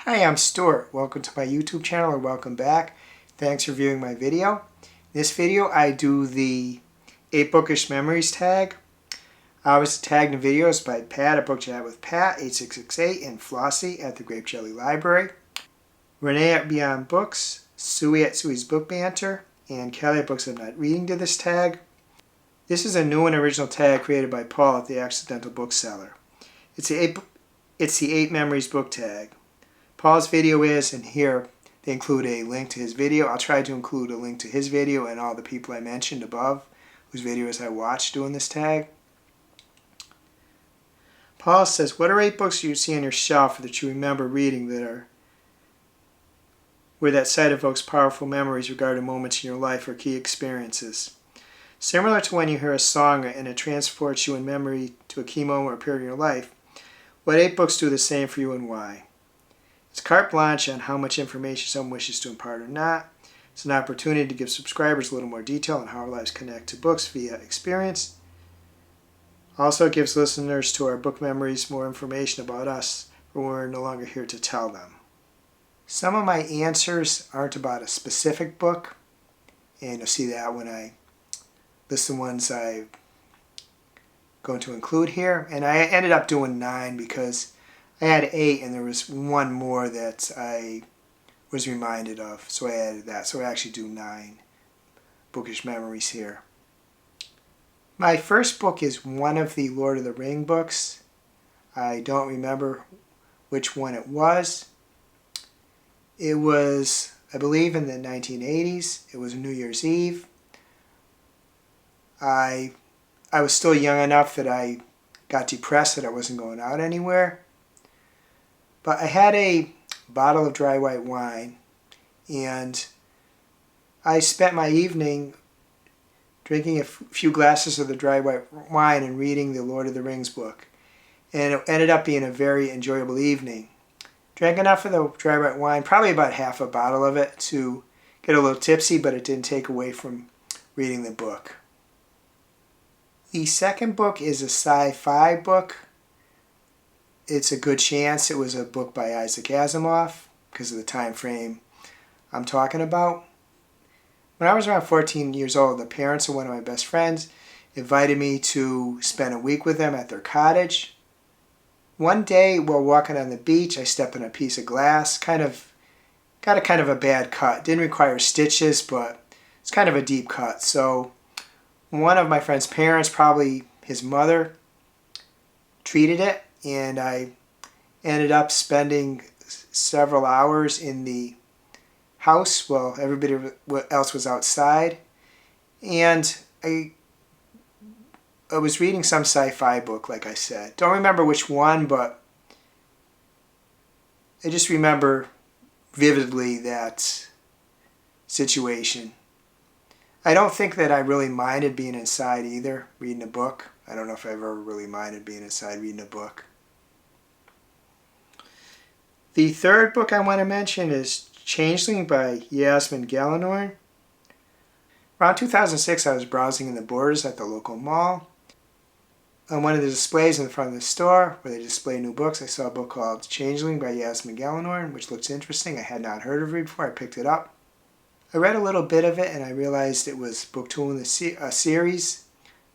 Hi, I'm Stuart. Welcome to my YouTube channel, or welcome back. Thanks for viewing my video. In this video, I do the 8 Bookish Memories tag. I was tagged in videos by Pat at Book Chat with Pat, 8668, and Flossy at the Grape Jelly Library, Reney at Beyond Books, Suey at Suey's Book Banter, and Kelly at Books I'm Not Reading to this tag. This is a new and original tag created by Paul at the Accidental Bookseller. It's the 8 Memories book tag. Paul's video is, and here they include a link to his video. I'll try to include a link to his video and all the people I mentioned above, whose videos I watched doing this tag. Paul says, what are 8 books you see on your shelf that you remember reading where that sight evokes powerful memories regarding moments in your life or key experiences? Similar to when you hear a song and it transports you in memory to a key moment or period in your life, what 8 books do the same for you and why? It's carte blanche on how much information someone wishes to impart or not. It's an opportunity to give subscribers a little more detail on how our lives connect to books via experience. Also, it gives listeners to our book memories more information about us when we're no longer here to tell them. Some of my answers aren't about a specific book, and you'll see that when I list the ones I'm going to include here. And I ended up doing 9 because I had 8 and there was one more that I was reminded of, so I added that. So I actually do 9 bookish memories here. My first book is one of the Lord of the Ring books. I don't remember which one it was. It was, I believe, in the 1980s. It was New Year's Eve. I was still young enough that I got depressed that I wasn't going out anywhere. But I had a bottle of dry white wine, and I spent my evening drinking a few glasses of the dry white wine and reading the Lord of the Rings book. And it ended up being a very enjoyable evening. Drank enough of the dry white wine, probably about half a bottle of it, to get a little tipsy, but it didn't take away from reading the book. The second book is a sci-fi book. It's a good chance it was a book by Isaac Asimov because of the time frame I'm talking about. When I was around 14 years old, the parents of one of my best friends invited me to spend a week with them at their cottage. One day while walking on the beach, I stepped on a piece of glass, got a kind of a bad cut. Didn't require stitches, but it's kind of a deep cut. So one of my friend's parents, probably his mother, treated it. And I ended up spending several hours in the house while everybody else was outside. And I was reading some sci-fi book, like I said. Don't remember which one, but I just remember vividly that situation. I don't think that I really minded being inside either, reading a book. I don't know if I've ever really minded being inside reading a book. The third book I want to mention is Changeling by Yasmine Galenorn. Around 2006, I was browsing in the Borders at the local mall. On one of the displays in front of the store where they display new books, I saw a book called Changeling by Yasmine Galenorn, which looks interesting. I had not heard of it before. I picked it up. I read a little bit of it and I realized it was book 2 in a series.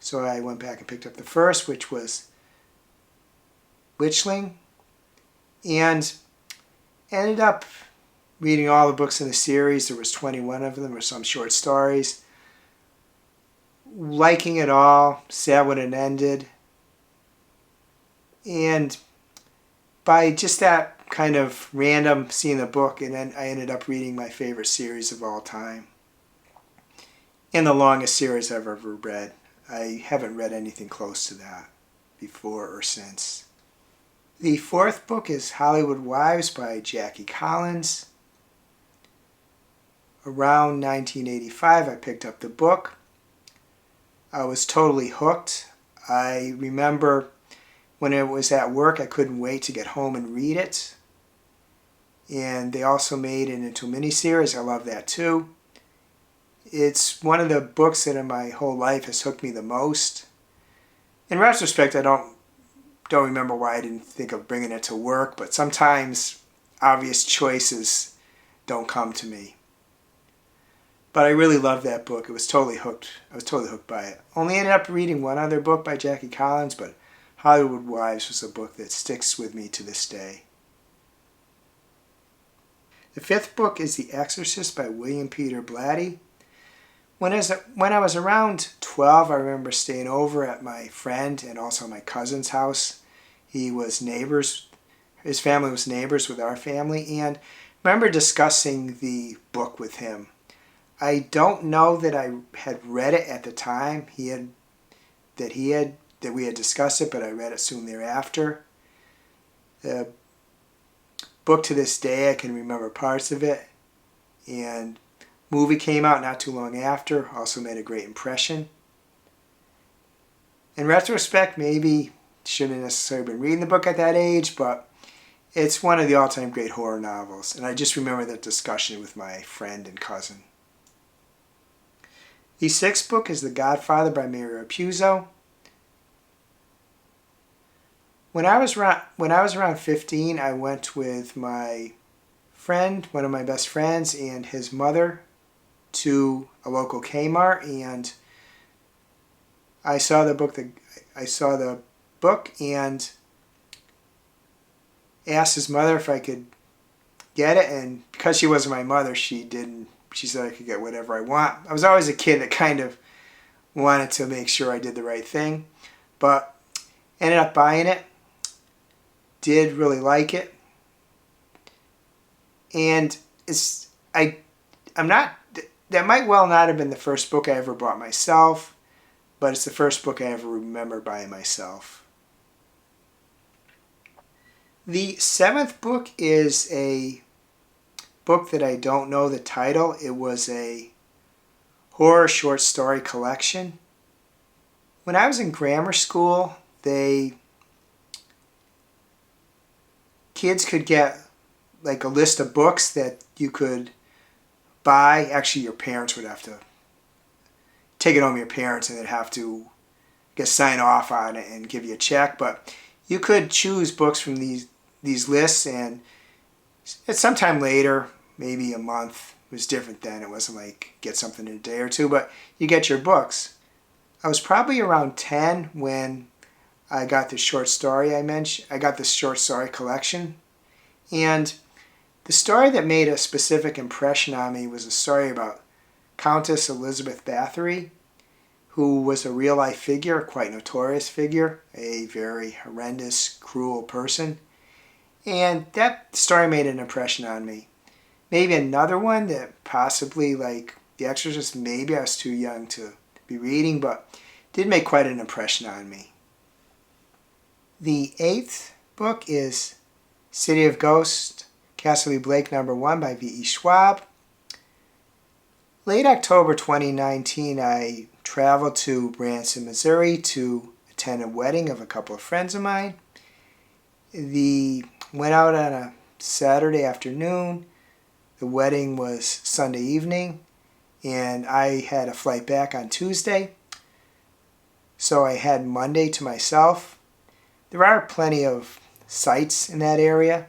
So I went back and picked up the first, which was Witchling, and ended up reading all the books in the series. There was 21 of them. There were some short stories. Liking it all. Sad when it ended. And by just that kind of random seeing the book, and then I ended up reading my favorite series of all time. And the longest series I've ever read. I haven't read anything close to that before or since. The fourth book is Hollywood Wives by Jackie Collins. Around 1985, I picked up the book. I was totally hooked. I remember when it was at work, I couldn't wait to get home and read it. And they also made it into a miniseries. I love that too. It's one of the books that in my whole life has hooked me the most. In retrospect, I don't remember why I didn't think of bringing it to work, but sometimes obvious choices don't come to me. But I really loved that book. It was totally hooked. I was totally hooked by it. Only ended up reading one other book by Jackie Collins, but Hollywood Wives was a book that sticks with me to this day. The fifth book is The Exorcist by William Peter Blatty. When I was around 12, I remember staying over at my friend and also my cousin's house. He was neighbors. His family was neighbors with our family, and I remember discussing the book with him. I don't know that I had read it at the time that we had discussed it, but I read it soon thereafter. The book, to this day, I can remember parts of it, and movie came out not too long after, also made a great impression. In retrospect, maybe shouldn't have necessarily been reading the book at that age, but it's one of the all-time great horror novels, and I just remember that discussion with my friend and cousin. The sixth book is The Godfather by Mario Puzo. When I was around 15, I went with my friend, one of my best friends, and his mother to a local Kmart, and I saw the book and asked his mother if I could get it, and because she wasn't my mother, she said I could get whatever I want. I was always a kid that kind of wanted to make sure I did the right thing, but ended up buying it. Did really like it, and that might well not have been the first book I ever bought myself, but it's the first book I ever remember buying myself. The seventh book is a book that I don't know the title. It was a horror short story collection. When I was in grammar school, kids could get like a list of books that you could buy. Actually, your parents would have to take it home to your parents, and they'd have to sign off on it and give you a check. But you could choose books from these lists, and at some time later, maybe a month, it was different then. It wasn't like get something in a day or two, but you get your books. I was probably around 10 when I got this short story I mentioned. I got this short story collection, and the story that made a specific impression on me was a story about Countess Elizabeth Bathory, who was a real-life figure, quite notorious figure, a very horrendous, cruel person. And that story made an impression on me. Maybe another one that possibly, like The Exorcist, maybe I was too young to be reading, but did make quite an impression on me. The eighth book is City of Ghosts, Cassidy Blake #1 by V.E. Schwab. Late October 2019, I traveled to Branson, Missouri to attend a wedding of a couple of friends of mine. Went out on a Saturday afternoon. The wedding was Sunday evening, and I had a flight back on Tuesday. So I had Monday to myself. There are plenty of sites in that area,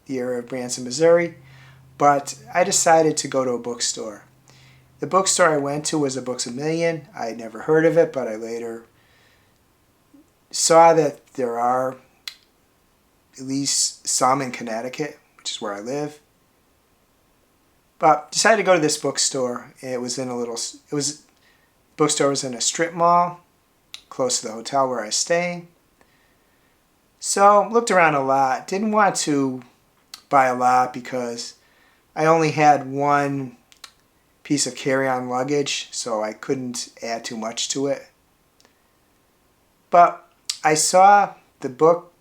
the area of Branson, Missouri, but I decided to go to a bookstore. The bookstore I went to was a Books A Million. I had never heard of it, but I later saw that there are at least some in Connecticut, which is where I live. But decided to go to this bookstore. Bookstore was in a strip mall close to the hotel where I was staying. So looked around a lot. Didn't want to buy a lot because I only had one piece of carry-on luggage, so I couldn't add too much to it. But I saw the book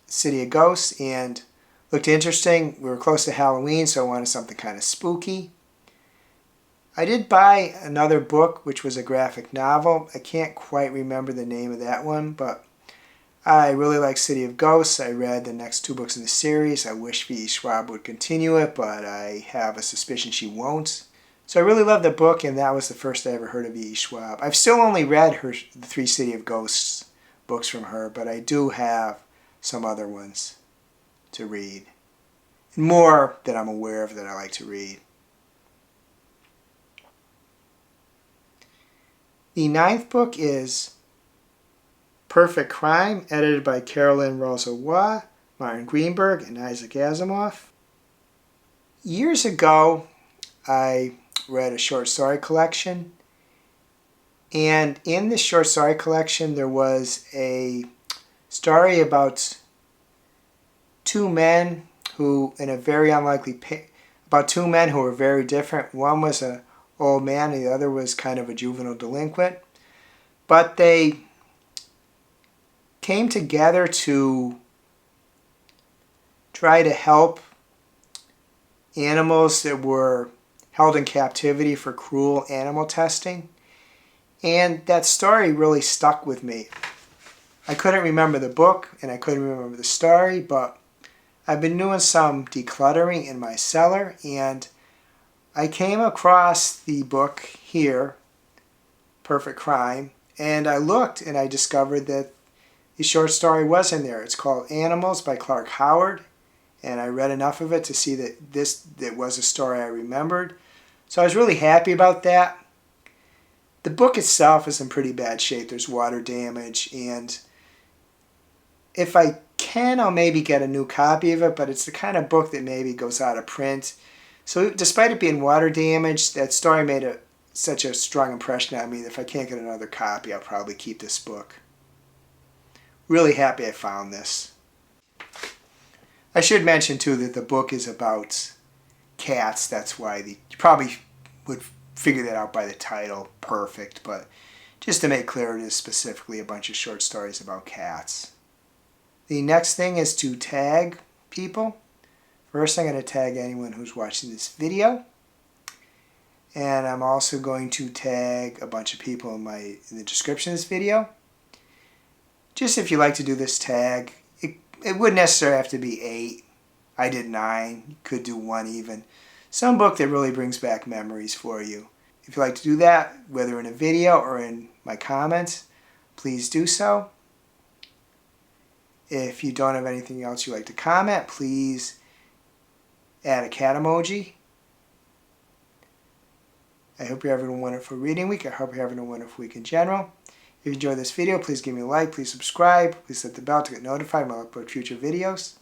City of Ghosts and looked interesting. We were close to Halloween, so I wanted something kind of spooky. I did buy another book, which was a graphic novel. I can't quite remember the name of that one, but I really like City of Ghosts. I read the next 2 books in the series. I wish V.E. Schwab would continue it, but I have a suspicion she won't. So I really loved the book, and that was the first I ever heard of V.E. Schwab. I've still only read the 3 City of Ghosts books from her, but I do have some other ones to read. more that I'm aware of that I like to read. The 9th book is Purr-Fect Crime, edited by Carol-Lynn, Waugh, Martin Greenberg, and Isaac Asimov. Years ago, I read a short story collection, and in this short story collection there was a story about two men who, in a very unlikely about two men who were very different. One was an old man and the other was kind of a juvenile delinquent. But they came together to try to help animals that were held in captivity for cruel animal testing. And that story really stuck with me. I couldn't remember the book and I couldn't remember the story, but I've been doing some decluttering in my cellar and I came across the book here, Purr-Fect Crime, and I looked and I discovered that the short story was in there. It's called Animals by Clark Howard, and I read enough of it to see that that was a story I remembered. So I was really happy about that. The book itself is in pretty bad shape. There's water damage, and if I can, I'll maybe get a new copy of it, but it's the kind of book that maybe goes out of print. So despite it being water damaged, that story made such a strong impression on me that if I can't get another copy, I'll probably keep this book. Really happy I found this. I should mention too that the book is about cats. That's why you probably would figure that out by the title, Purr-Fect, but just to make clear, it is specifically a bunch of short stories about cats. The next thing is to tag people. First, I'm going to tag anyone who's watching this video. And I'm also going to tag a bunch of people in the description of this video. Just if you like to do this tag, it wouldn't necessarily have to be 8. I did 9. You could do 1 even. Some book that really brings back memories for you. If you like to do that, whether in a video or in my comments, please do so. If you don't have anything else you'd like to comment, please add a cat emoji. I hope you're having a wonderful reading week. I hope you're having a wonderful week in general. If you enjoyed this video, please give me a like, please subscribe, please hit the bell to get notified when I upload future videos.